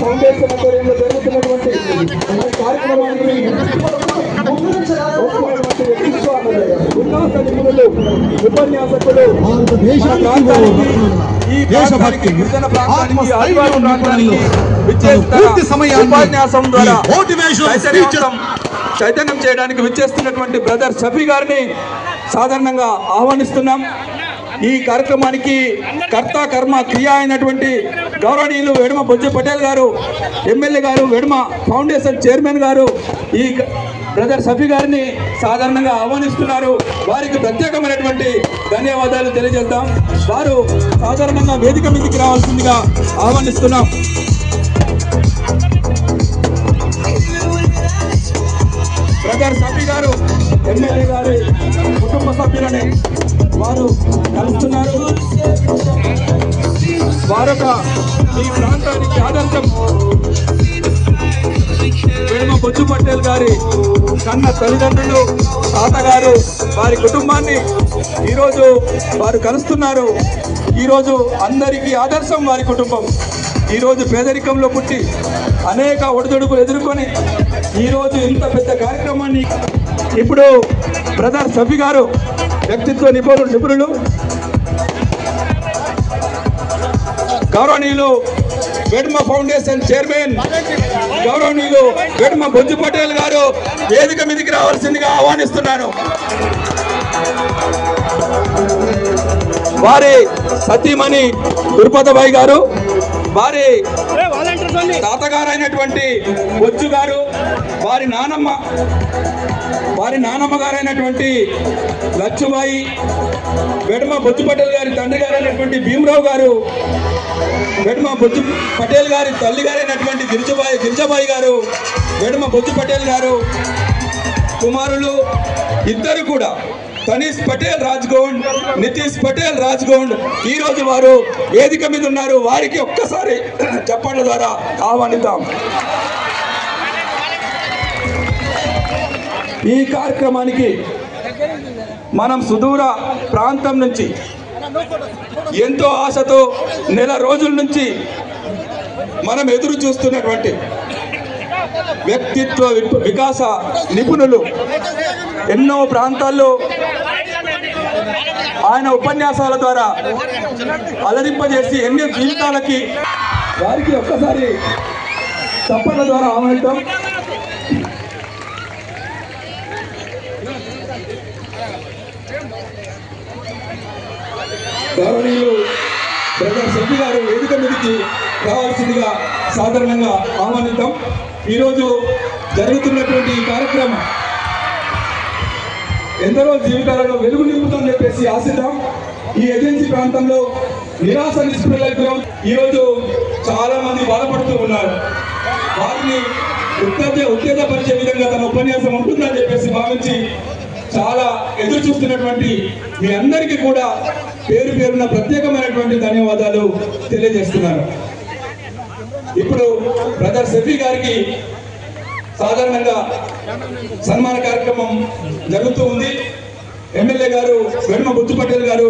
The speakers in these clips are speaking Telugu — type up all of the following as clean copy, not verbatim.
ఫౌండేషన్ ఆధ్వర్యంలో జరుగుతున్నటువంటి కార్యక్రమానికి ఉన్నత నిపుణులు ఉపన్యాసకులు ఉపన్యాసం ద్వారా చైతన్యం చేయడానికి విచ్చేస్తున్నటువంటి బ్రదర్ షఫీ గారిని సాధారణంగా ఆహ్వానిస్తున్నాం. ఈ కార్యక్రమానికి కర్త కర్మ క్రియ అయినటువంటి గౌరవనీయులు వెడమ బొజ్జ పటేల్ గారు, ఎమ్మెల్యే గారు, వెడమ ఫౌండేషన్ చైర్మన్ గారు ఈ బ్రదర్ షఫీ గారిని సాధారణంగా ఆహ్వానిస్తున్నారు. వారికి ప్రత్యేకమైనటువంటి ధన్యవాదాలు తెలియజేద్దాం. వారు సాధారణంగా వేదిక మీదకి రావాల్సిందిగా ఆహ్వానిస్తున్నాం. బ్రదర్ షఫీ గారు ఎమ్మెల్యే గారి కుటుంబ సభ్యులని వారు కలుస్తున్నారు. వారొక ఈ ప్రాంతానికి ఆదర్శం. వెడమ బొజ్జు పటేల్ గారి కన్న తల్లిదండ్రులు, తాతగారు, వారి కుటుంబాన్ని ఈరోజు వారు కలుస్తున్నారు. ఈరోజు అందరికీ ఆదర్శం వారి కుటుంబం. ఈరోజు పేదరికంలో పుట్టి అనేక ఒడిదుడుకులు ఎదుర్కొని ఈరోజు ఇంత పెద్ద కార్యక్రమాన్ని ఇప్పుడు బ్రదర్ షఫీ గారు వ్యక్తిత్వ నిపుణులు గౌరవనీయులు వెడమ ఫౌండేషన్ చైర్మన్ గౌరవనీయులు వెడమ బొజ్జు పటేల్ గారు వేదిక మీదకి రావాల్సిందిగా ఆహ్వానిస్తున్నాను. వారి సతీమణి దుర్పదబాయి గారు, వారి తాతగారైనటువంటి బొజ్జు గారు, వారి నానమ్మ గారైనటువంటి లచ్చుబాయి, వెడమ బొజ్జు పటేల్ గారి తండ్రి గారైనటువంటి భీమరావు గారు, వెడమ బొజ్జు పటేల్ గారి తల్లి గారైనటువంటి గిరిజబాయి గారు, వెడమ బొజ్జు పటేల్ గారు కుమారులు ఇద్దరు కూడా తనీష్ పటేల్ రాజ్గౌండ్, నితీష్ పటేల్ రాజ్గౌండ్ ఈరోజు వారు వేదిక మీద ఉన్నారు. వారికి ఒక్కసారి చప్పట్ల ద్వారా ఆహ్వానిద్దాం. ఈ కార్యక్రమానికి మనం సుదూర ప్రాంతం నుంచి ఎంతో ఆశతో నెల రోజుల నుంచి మనం ఎదురు చూస్తున్నటువంటి వ్యక్తిత్వ వికాస నిపుణులు ఎన్నో ప్రాంతాల్లో ఆయన ఉపన్యాసాల ద్వారా అలరింపజేసి ఎన్నో జీవితాలకి వారికి ఒక్కసారి చప్పట్ల ద్వారా ఆహ్వానిద్దాం. గౌరవనీయులు బ్రదర్ షఫీ గారు వేదిక మీదకి రావాల్సిందిగా సాధారణంగా ఆహ్వానిద్దాం. ఈరోజు జరుగుతున్నటువంటి ఈ కార్యక్రమం ఎందరో జీవితాలలో వెలుగు నింపుతుందని చెప్పేసి ఆశిద్దాం. ఈ ఏజెన్సీ ప్రాంతంలో నిరాశ నిస్పృహలకు ఈరోజు చాలా మంది బాధపడుతూ ఉన్నారు. వారిని ఉత్తేజపరిచే విధంగా తన ఉపన్యాసం ఉంటుందని చెప్పేసి భావించి చాలా ఎదురు చూస్తున్నటువంటి మీ అందరికీ కూడా పేరు పేరున ప్రత్యేకమైనటువంటి ధన్యవాదాలు తెలియజేస్తున్నారు. ఇప్పుడు బ్రదర్ షఫీ గారికి సాధారణంగా సన్మాన కార్యక్రమం జరుగుతూ ఉంది. ఎమ్మెల్యే గారు వెడమ బొజ్జు పటేల్ గారు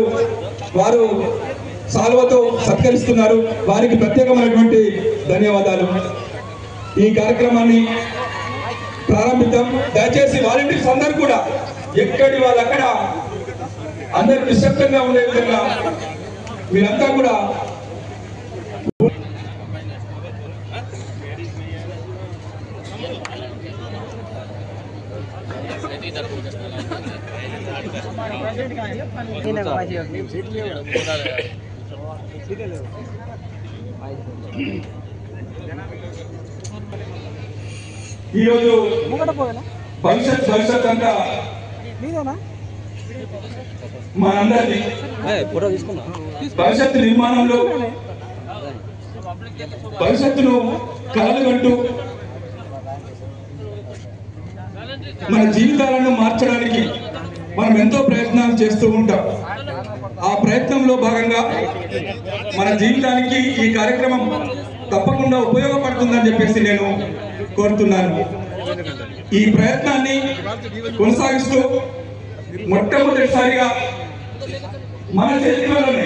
వారు సాల్వతో సత్కరిస్తున్నారు. వారికి ప్రత్యేకమైనటువంటి ధన్యవాదాలు. ఈ కార్యక్రమాన్ని ప్రారంభిద్దాం. దయచేసి వాలంటీర్స్ అందరూ కూడా ఎక్కడి వాళ్ళక్కడ అందరూ నిశ్శబ్దంగా ఉండే విధంగా మీరంతా కూడా ఈరోజు భవిష్యత్ అంతా మనందరిది. భవిష్యత్తు నిర్మాణంలో భవిష్యత్తును కలలుగంటూ మన జీవితాలను మార్చడానికి మనం ఎంతో ప్రయత్నాలు చేస్తూ ఉంటాం. ఆ ప్రయత్నంలో భాగంగా మన జీవితానికి ఈ కార్యక్రమం తప్పకుండా ఉపయోగపడుతుందని చెప్పేసి నేను కోరుతున్నాను. ఈ ప్రయత్నాన్ని కొనసాగిస్తూ మొట్టమొదటిసారిగా మన చేతిలోనే